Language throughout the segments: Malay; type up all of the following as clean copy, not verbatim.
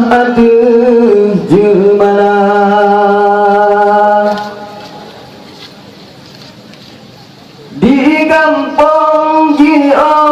aduh jumana di kampung Jiong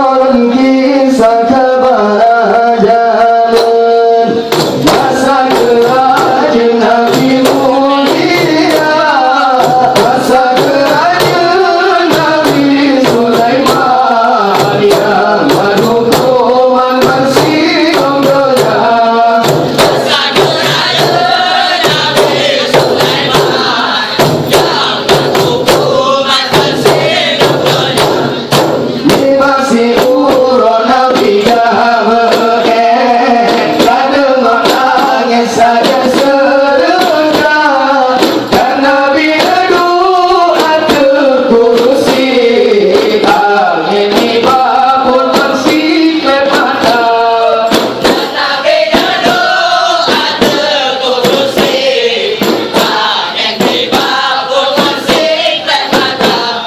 Dengar kisah keberjalanan masa kerajaan Nabi mulia, masa kerajaan Nabi Sulaiman yang berhukuman bersihkan dunia. Masa kerajaan Nabi Sulaiman yang berhukuman bersihkan dunia. Masih urut Nabi dah berkeh, tak dengar nangis saja serendah. Dan Nabi doa terkurusi, angin tiba pun bersiklep mata. Dan Nabi doa terkurusi, angin tiba pun bersiklep mata.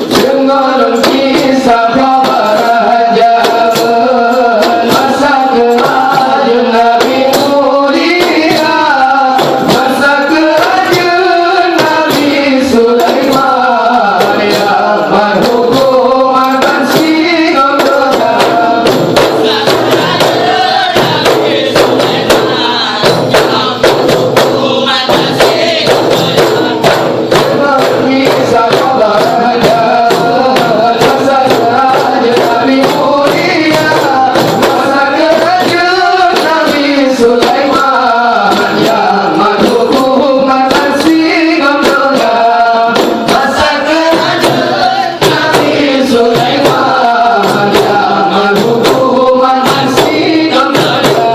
Dengar kisah keberjalanan masa kerajaan Nabi mulia, masa kerajaan Nabi Sulaiman yang berhukuman bersihkan dunia. Masa kerajaan Nabi Sulaiman yang berhukuman bersihkan dunia. Dengar kisah keberjalanan masa kerajaan Nabi mulia, masa kerajaan Nabi Sulaiman yang berhukuman bersihkan dunia. Masa kerajaan Nabi Sulaiman yang berhukuman bersihkan dunia.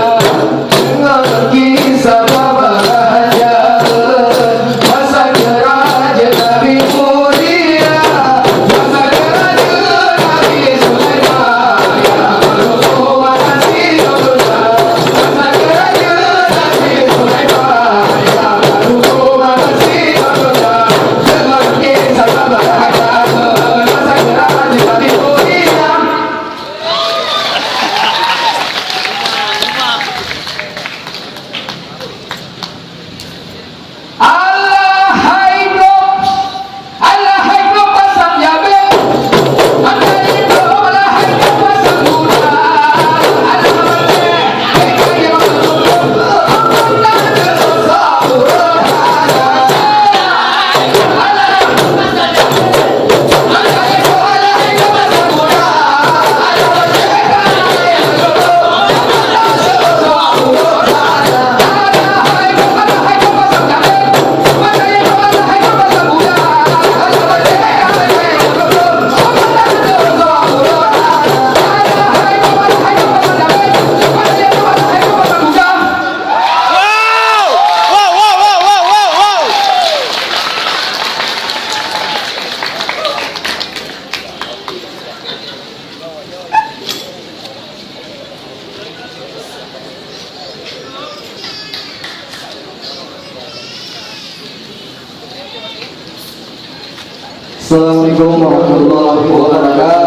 Dengar kisah keberjalanan masa kerajaan Nabi mulia, masa kerajaan Nabi Sulaiman yang berhukuman bersihkan dunia. Masa kerajaan Nabi Sulaiman yang berhukuman bersihkan dunia. Dengar kisah keberjalanan masa kerajaan Nabi mulia. Allah haikro pasang jabe, Allah itu Allah haikro pasang kuda, Allah haikro Assalamualaikum warahmatullahi wabarakatuh.